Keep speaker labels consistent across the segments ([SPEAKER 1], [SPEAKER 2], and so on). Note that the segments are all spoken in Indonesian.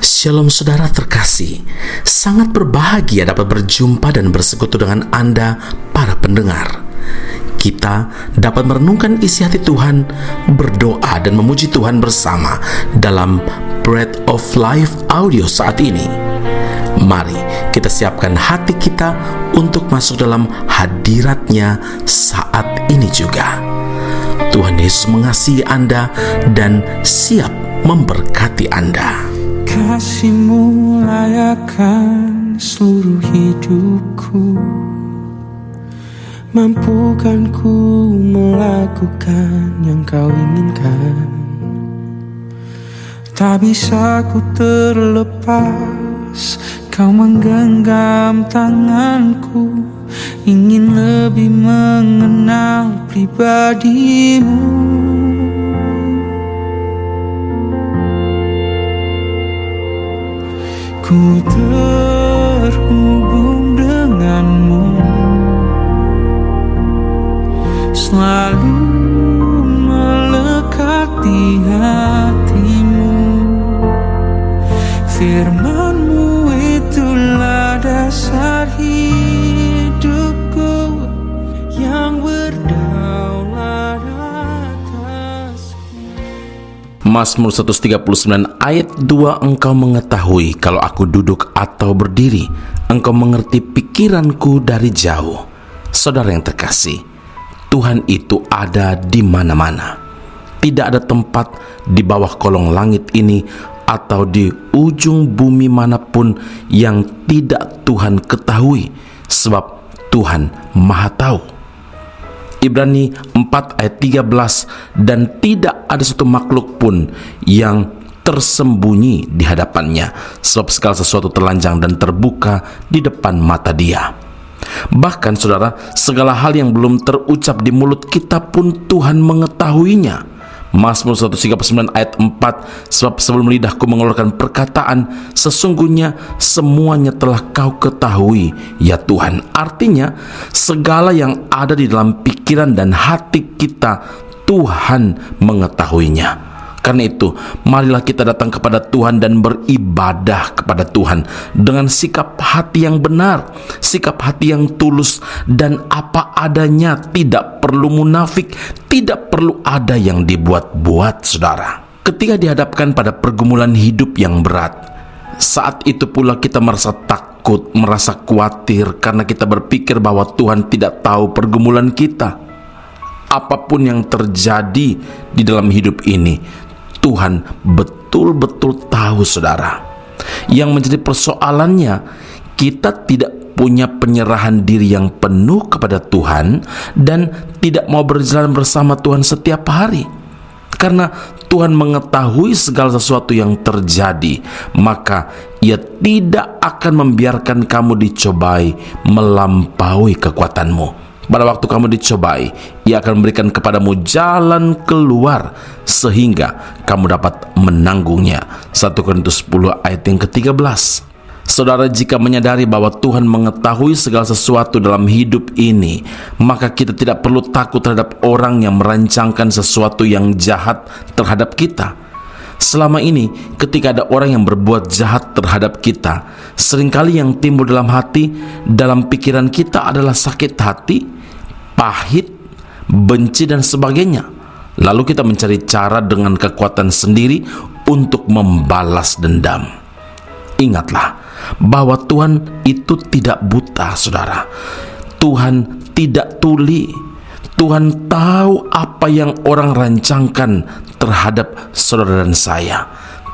[SPEAKER 1] Shalom saudara terkasih, sangat berbahagia dapat berjumpa dan bersekutu dengan Anda para pendengar. Kita dapat merenungkan isi hati Tuhan, berdoa dan memuji Tuhan bersama dalam Bread of Life audio saat ini. Mari kita siapkan hati kita untuk masuk dalam hadirat-Nya saat ini juga. Tuhan Yesus mengasihi Anda dan siap memberkati Anda.
[SPEAKER 2] Kasih-Mu layakan seluruh hidupku, mampukan ku melakukan yang Kau inginkan. Tak bisa ku terlepas, Kau menggenggam tanganku, ingin lebih mengenal pribadi-Mu. Ku terhubung denganmu, selalu melekat di hatimu. Firman-Mu itulah dasar hidupku yang berdaulat atasku.
[SPEAKER 1] Mazmur 139 ayat 2, Engkau mengetahui kalau aku duduk atau berdiri, Engkau mengerti pikiranku dari jauh. Saudara yang terkasih, Tuhan itu ada di mana-mana. Tidak ada tempat di bawah kolong langit ini atau di ujung bumi manapun yang tidak Tuhan ketahui, sebab Tuhan Maha Tahu. Ibrani 4 ayat 13, dan tidak ada satu makhluk pun yang tersembunyi di hadapannya, sebab segala sesuatu telanjang dan terbuka di depan mata Dia. Bahkan saudara, segala hal yang belum terucap di mulut kita pun Tuhan mengetahuinya. Mazmur 139 ayat 4, sebab sebelum lidahku mengeluarkan perkataan, sesungguhnya semuanya telah Kau ketahui, ya Tuhan. Artinya, segala yang ada di dalam pikiran dan hati kita, Tuhan mengetahuinya. Karena itu, marilah kita datang kepada Tuhan dan beribadah kepada Tuhan dengan sikap hati yang benar, sikap hati yang tulus, dan apa adanya, tidak perlu munafik, tidak perlu ada yang dibuat-buat, saudara. Ketika dihadapkan pada pergumulan hidup yang berat, saat itu pula kita merasa takut, merasa khawatir karena kita berpikir bahwa Tuhan tidak tahu pergumulan kita. Apapun yang terjadi di dalam hidup ini, Tuhan betul-betul tahu, saudara. Yang menjadi persoalannya, kita tidak punya penyerahan diri yang penuh kepada Tuhan dan tidak mau berjalan bersama Tuhan setiap hari. Karena Tuhan mengetahui segala sesuatu yang terjadi, maka Ia tidak akan membiarkan kamu dicobai melampaui kekuatanmu. Pada waktu kamu dicobai, Ia akan memberikan kepadamu jalan keluar sehingga kamu dapat menanggungnya. 1 Korintus 10 ayat yang ke-13. Saudara, jika menyadari bahwa Tuhan mengetahui segala sesuatu dalam hidup ini, maka kita tidak perlu takut terhadap orang yang merancangkan sesuatu yang jahat terhadap kita. Selama ini, ketika ada orang yang berbuat jahat terhadap kita, seringkali yang timbul dalam hati, dalam pikiran kita adalah sakit hati, pahit, benci, dan sebagainya. Lalu kita mencari cara dengan kekuatan sendiri untuk membalas dendam. Ingatlah bahwa Tuhan itu tidak buta, saudara. Tuhan tidak tuli. Tuhan tahu apa yang orang rancangkan terhadap saudara dan saya.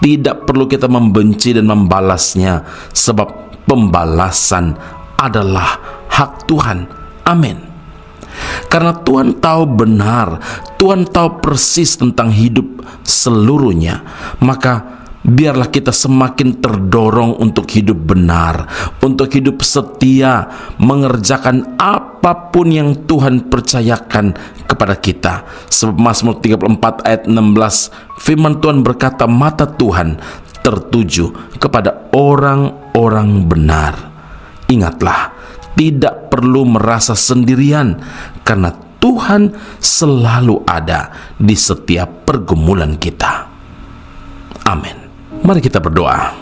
[SPEAKER 1] Tidak perlu kita membenci dan membalasnya, sebab pembalasan adalah hak Tuhan. Amin. Karena Tuhan tahu benar, Tuhan tahu persis tentang hidup seluruhnya, maka biarlah kita semakin terdorong untuk hidup benar, untuk hidup setia, mengerjakan apapun yang Tuhan percayakan kepada kita. Sebab Mazmur 34 ayat 16, firman Tuhan berkata, mata Tuhan tertuju kepada orang-orang benar. Ingatlah, tidak perlu merasa sendirian, karena Tuhan selalu ada di setiap pergumulan kita. Amin. Mari kita berdoa.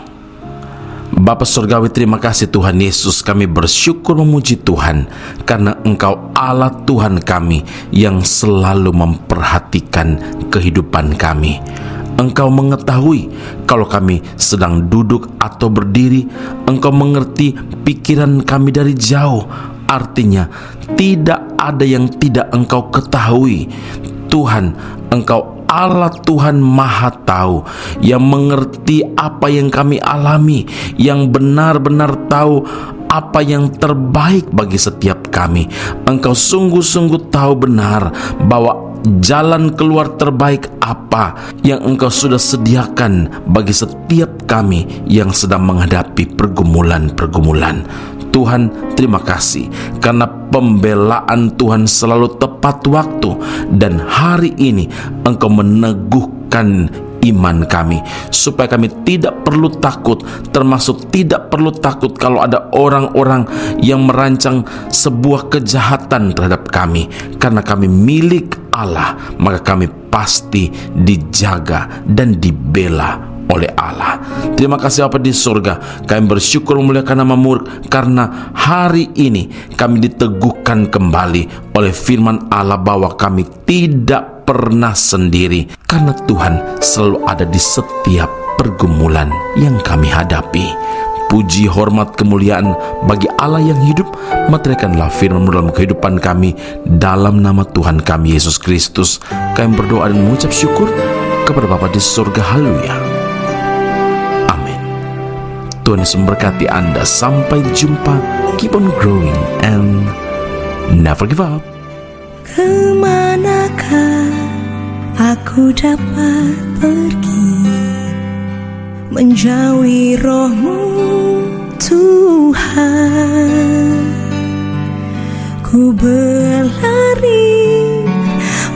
[SPEAKER 1] Bapa Surgawi, terima kasih Tuhan Yesus. Kami bersyukur memuji Tuhan karena Engkau Allah Tuhan kami yang selalu memperhatikan kehidupan kami. Engkau mengetahui kalau kami sedang duduk atau berdiri. Engkau mengerti pikiran kami dari jauh. Artinya tidak ada yang tidak Engkau ketahui. Tuhan, Engkau Allah Tuhan Maha Tahu, yang mengerti apa yang kami alami, yang benar-benar tahu apa yang terbaik bagi setiap kami. Engkau sungguh-sungguh tahu benar bahwa jalan keluar terbaik apa yang Engkau sudah sediakan bagi setiap kami yang sedang menghadapi pergumulan-pergumulan. Tuhan, terima kasih karena pembelaan Tuhan selalu tepat waktu, dan hari ini Engkau meneguhkan iman kami supaya kami tidak perlu takut, termasuk tidak perlu takut kalau ada orang-orang yang merancang sebuah kejahatan terhadap kami. Karena kami milik Allah, maka kami pasti dijaga dan dibela oleh Allah. Terima kasih Bapa di surga. Kami bersyukur memuliakan nama-Mu karena hari ini kami diteguhkan kembali oleh firman Allah bahwa kami tidak pernah sendiri, karena Tuhan selalu ada di setiap pergumulan yang kami hadapi. Puji, hormat, kemuliaan bagi Allah yang hidup. Meteraikanlah firman-Mu dalam kehidupan kami, dalam nama Tuhan kami Yesus Kristus kami berdoa dan mengucap syukur kepada Bapa di surga. Haleluya. Tuhan Yesus memberkati Anda. Sampai jumpa. Keep on growing and never give up.
[SPEAKER 3] Kemanakah aku dapat pergi menjauhi roh-Mu Tuhan? Ku berlari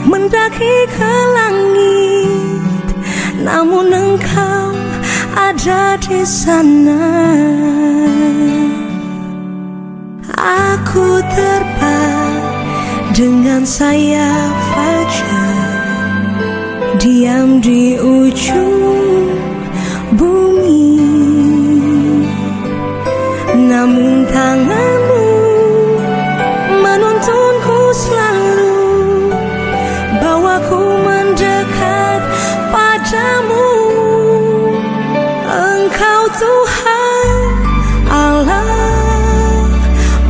[SPEAKER 3] mendaki ke langit, namun Engkau ada di sana. Aku terbang dengan sayap fajar, diam di ujung bumi, namun tangan-Mu menuntunku selalu, bawaku mendekat padamu. Engkau Tuhan Allah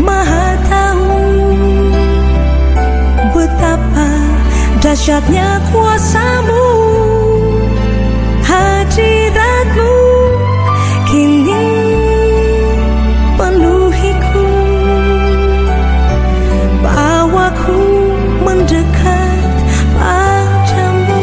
[SPEAKER 3] Maha Tahu betapa dahsyatnya kuasa-Mu, hadirat-Mu kini penuhiku, bawaku mendekat padamu.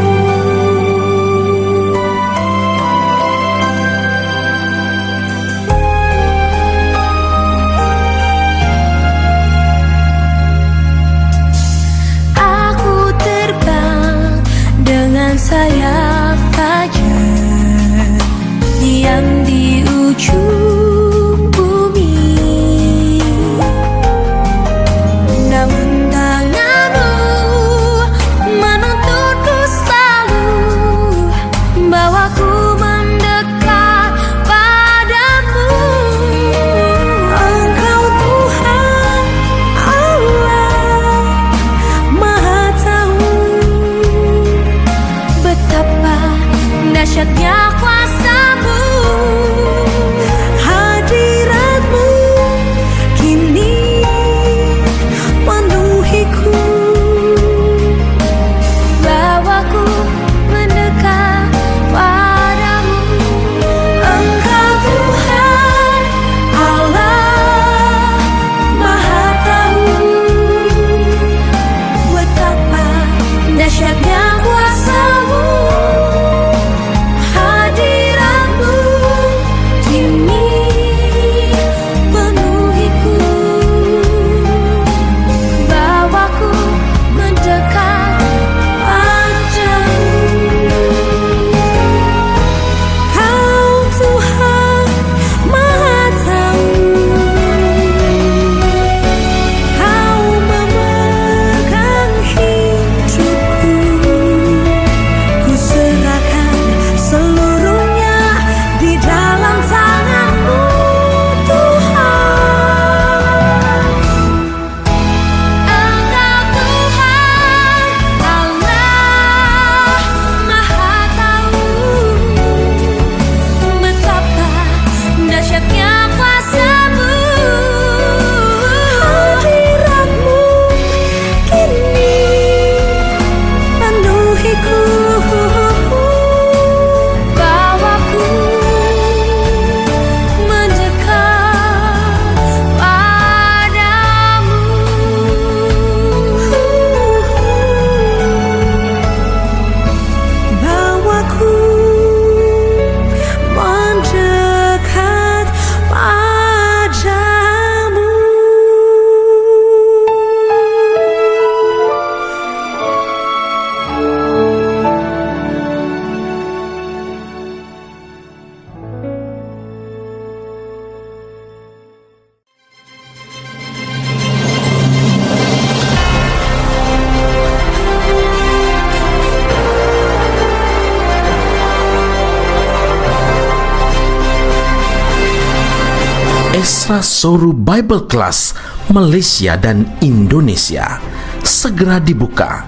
[SPEAKER 1] Esra Soru Bible Class Malaysia dan Indonesia segera dibuka.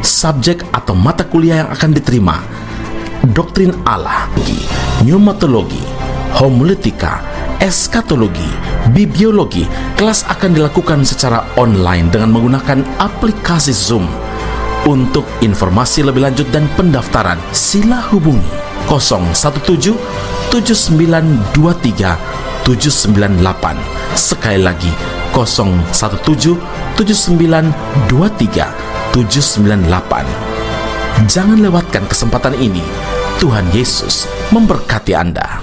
[SPEAKER 1] Subjek atau mata kuliah yang akan diterima: Doktrin Allah, Pneumatologi, Homiletika, Eskatologi, Bibliologi. Kelas akan dilakukan secara online dengan menggunakan aplikasi Zoom. Untuk informasi lebih lanjut dan pendaftaran, sila hubungi 017 7923 798. Sekali lagi 017 7923 798. Jangan lewatkan kesempatan ini. Tuhan Yesus memberkati Anda.